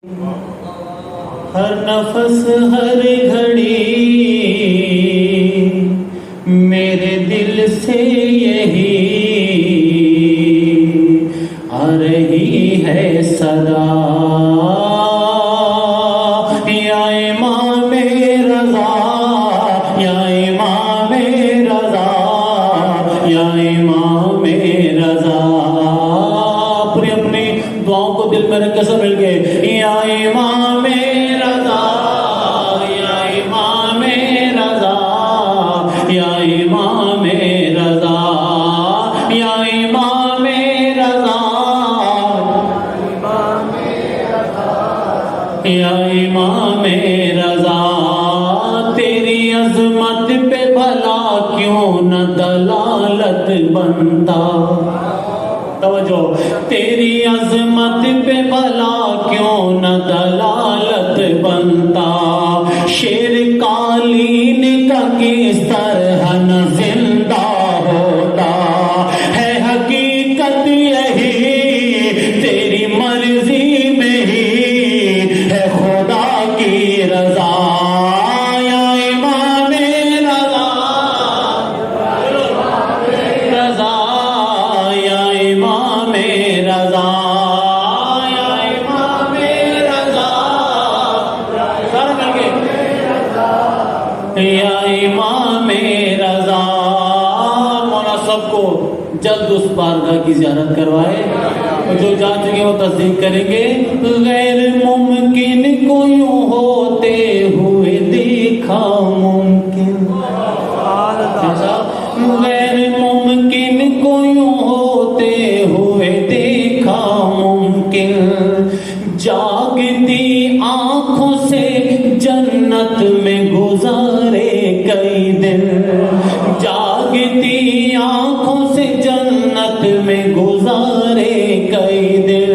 ہر نفس ہر گھڑی میرے دل سے یہی آ رہی ہے صدا، یا امام رضا، یا امام رضا، یا امام رضا۔ پوری اپنی دعاؤں کو دل میں رکھ کے سب مل کے یا امام رضا، یا امام رضا، یا امام رضا، یا امام رضا، یا امام رضا۔ تیری عظمت پہ بھلا کیوں نہ دلالت بنتا، توجہ، تیری عظمت پہ بھلا کیوں نہ دلالت بنتا، شیر قالین کا کس طرح نہ زندہ ہوتا، ہے حقیقت یہی تیری مرضی میں ہی ہے خدا کی رضا، یا امام رضا، رضا، یا امام رضا، یا امام رضا، سارے مل کے یا امام رضا۔ مولا سب کو جلد اس بارگاہ کی زیارت کروائے، جو جا چکے وہ تصدیق کریں گے۔ غیر ممکن کو یوں ہوتے ہوئے دیکھا ممکن، غیر ممکن کو یوں ہوتے ہوئے دیکھا ممکن، جاگتی آنکھوں سے جنت میں گزارے کئی دن، جاگتی آنکھوں سے جنت میں گزارے کئی دن،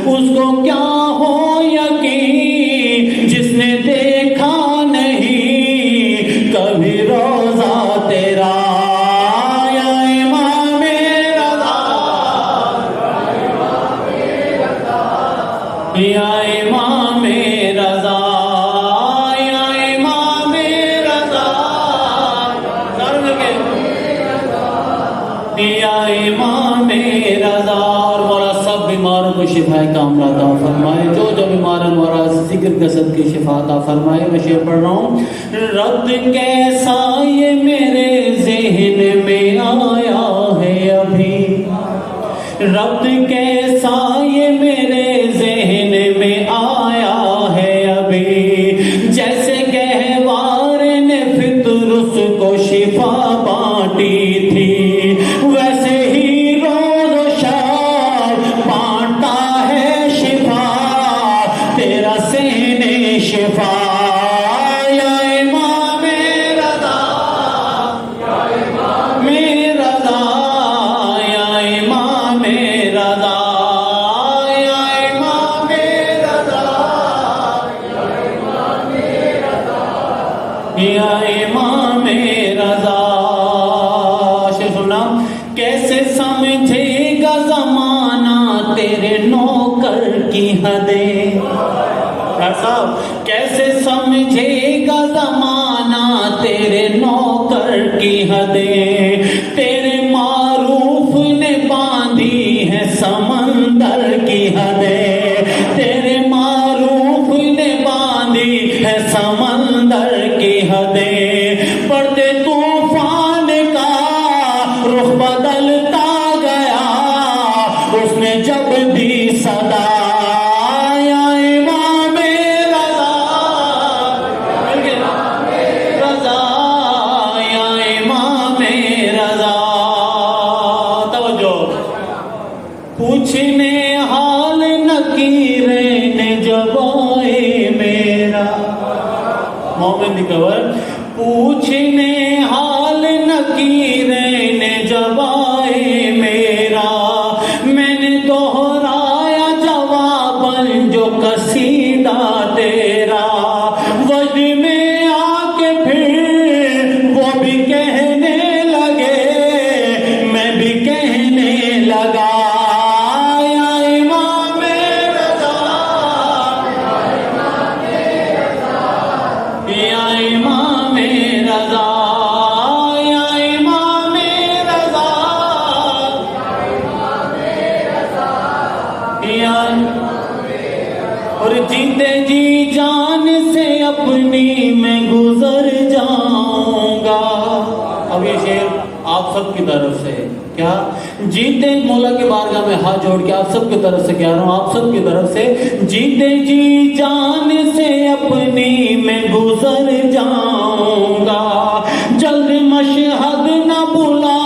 اس کو کیا ہو یقین جس نے دیکھا نہیں کبھی روزہ تیرا، یا امام رضا، یا امام رضا، یا امام رضا، سارے مل کے یا امام رضا۔ اور مولا سب بیماروں کو شفا کاملہ عطا فرمائے، جو جو بیمار ہیں مولا ذکر کثرت کی شفا عطا فرمائے۔ میں شعر پڑھ رہا ہوں۔ رد کیسا یہ میرے ذہن میں آیا ہے ابھی، رد کیسا یہ میرے ذہن میں آیا ہے ابھی، جیسے گہوار نے فطرس کو شفا بانٹی تھی، ویسے ہی روز و شب بانٹا ہے شفا تیرا سینے شفا، یا امام رضا، یا امام رضا، یا امام رضا، یا امام رضا، یا امام رضا۔ شعر سننا۔ کیسے سمجھے گا زمانہ تیرے نوکر کی حدیں، صاحب کیسے سمجھے گا زمانہ تیرے نوکر کی حدیں، تیرے معروف نے باندھی ہے سمندر کی حدیں، تیرے معروف نے باندھی ہے سمندر کی حدیں، پڑھتے طوفان کا رخ بدلتا گیا اس نے جب دی صدا، یا امام رضا، رضا، یا امام رضا۔ توجہ، پوچھنے حال نکیرین جب آئے میرا، مومن دی کور، پوچھنے حال نکیرین جب آئے میرا، میں نے دہرایا جواباً جو قصیدہ تیرا، وجد میں آ کے پھر وہ بھی کہنے لگے میں بھی کہنے لگا، یا امام رضا، اور جیتے جی جان سے اپنی میں گزر جاؤں گا. اب یہ شعر آپ سب کی طرف سے کیا جیتے مولا کے بارگاہ میں ہاتھ جوڑ کے آپ سب کی طرف سے کہہ رہا ہوں، آپ سب کی طرف سے جیتے جی جان سے اپنی میں گزر جاؤں گا. جلد مشہد نہ بلا